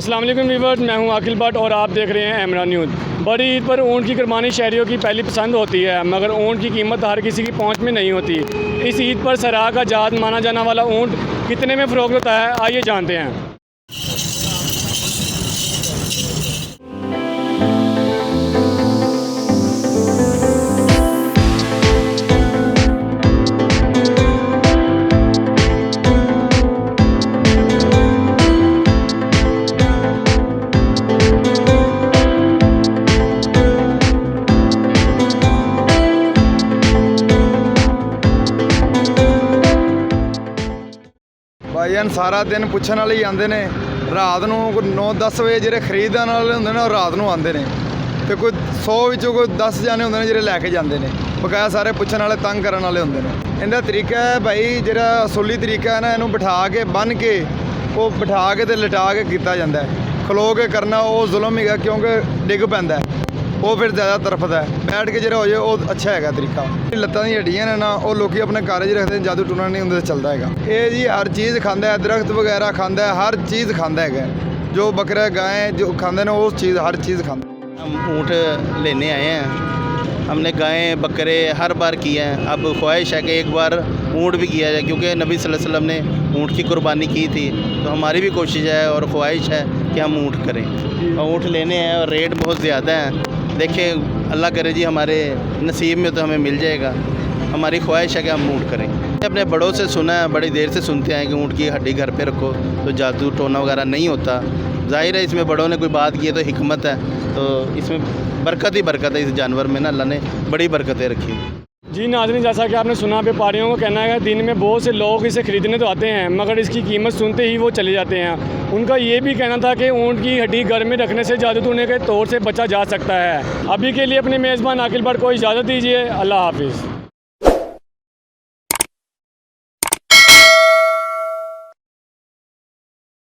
अस्सलाम वालेकुम व्यूअर्स, मैं हूं आकिल भट्ट और आप देख रहे हैं एमरा न्यूज़। बड़ी ईद पर ऊँट की कुर्बानी शहरियों की पहली पसंद होती है, मगर ऊँट की कीमत हर किसी की पहुंच में नहीं होती। इस ईद पर सराह का जात माना जाने वाला ऊँट कितने में फ़रोख्त होता है, आइए जानते हैं। भाईजान सारा दिन पुछण वाले ही आंदे ने, रात ਨੂੰ 9-10 ਵਜੇ ਜਿਹੜੇ ਖਰੀਦਣ ਵਾਲੇ ਹੁੰਦੇ ਨੇ ਉਹ ਰਾਤ ਨੂੰ ਆਉਂਦੇ ਨੇ ਤੇ ਕੋਈ 100 ਵਿੱਚੋਂ ਕੋਈ 10 ਜਾਣੇ ਹੁੰਦੇ ਨੇ ਜਿਹੜੇ ਲੈ ਕੇ ਜਾਂਦੇ ਨੇ। ਬਕਾਇਆ ਸਾਰੇ ਪੁੱਛਣ ਵਾਲੇ ਤੰਗ ਕਰਨ ਵਾਲੇ ਹੁੰਦੇ ਨੇ। ਇਹਦਾ ਤਰੀਕਾ ਹੈ ਭਾਈ, ਜਿਹੜਾ ਅਸੂਲੀ ਤਰੀਕਾ ਹੈ ਨਾ, ਇਹਨੂੰ ਬਿਠਾ ਕੇ ਬੰਨ੍ਹ ਕੇ ਉਹ ਬਿਠਾ ਕੇ ਤੇ ਲਿਟਾ ਕੇ ਕੀਤਾ ਜਾਂਦਾ ਹੈ। ਖਲੋ ਕੇ ਕਰਨਾ ਉਹ ਜ਼ੁਲਮ ਹੈਗਾ, ਕਿਉਂਕਿ ਡਿੱਗ ਪੈਂਦਾ ਹੈ ਉਹ ਫਿਰ ਜ਼ਿਆਦਾ ਤਰਫਦਾ ਹੈ। ਬੈਠ ਕੇ ਜਿਹੜਾ ਹੋ ਜਾਏ ਉਹ ਅੱਛਾ ਹੈਗਾ ਤਰੀਕਾ। ਲੱਤਾਂ ਦੀਆਂ ਹੱਡੀਆਂ ਨੇ ਨਾ, ਉਹ ਲੋਕੀ ਆਪਣੇ ਘਰ 'ਚ ਰੱਖਦੇ ਨੇ, ਜਾਦੂ ਟੂਣਾ ਨਹੀਂ ਹੁੰਦੇ ਚੱਲਦਾ ਹੈਗਾ। ਇਹ ਜੀ ਹਰ ਚੀਜ਼ ਖਾਂਦਾ ਹੈ, ਦਰਖਤ ਵਗੈਰਾ ਖਾਂਦਾ ਹੈ, ਹਰ ਚੀਜ਼ ਖਾਂਦਾ ਹੈਗਾ। ਜੋ ਬੱਕਰਾ गाय जो खाते हैं वो चीज़ हर चीज़ खाते हैं। हम ऊँट लेने आए हैं, हमने गाय बकरे हर बार किए हैं। अब ख्वाहिश है कि एक बार ऊँट भी किया जाए, क्योंकि नबी सल्लल्लाहु अलैहि वसल्लम ने ऊँट की कुर्बानी की थी, तो हमारी भी कोशिश है और ख्वाहिश है कि हम ऊँट करें। और ऊँट लेने हैं और रेट बहुत ज़्यादा है। देखिए अल्लाह करे जी, हमारे नसीब में तो हमें मिल जाएगा। हमारी ख्वाहिश है कि हम ऊँट करें। अपने बड़ों से सुना है, बड़ी देर से सुनते हैं कि ऊँट की हड्डी घर पे रखो तो जादू टोना वगैरह नहीं होता। जाहिर है इसमें बड़ों ने कोई बात की है तो हिकमत है, तो इसमें बरकत ही बरकत है। इस जानवर में ना अल्लाह ने बड़ी बरकतें रखी। जी नाज़रीन, जैसा कि आपने सुना, व्यापारियों का कहना है कि दिन में बहुत से लोग इसे ख़रीदने तो आते हैं, मगर इसकी कीमत सुनते ही वो चले जाते हैं। उनका ये भी कहना था कि ऊँट की हड्डी घर में रखने से जादू टोने के तौर से बचा जा सकता है। अभी के लिए अपने मेज़बान आकिल भट्ट को इजाज़त दीजिए। अल्लाह हाफिज़।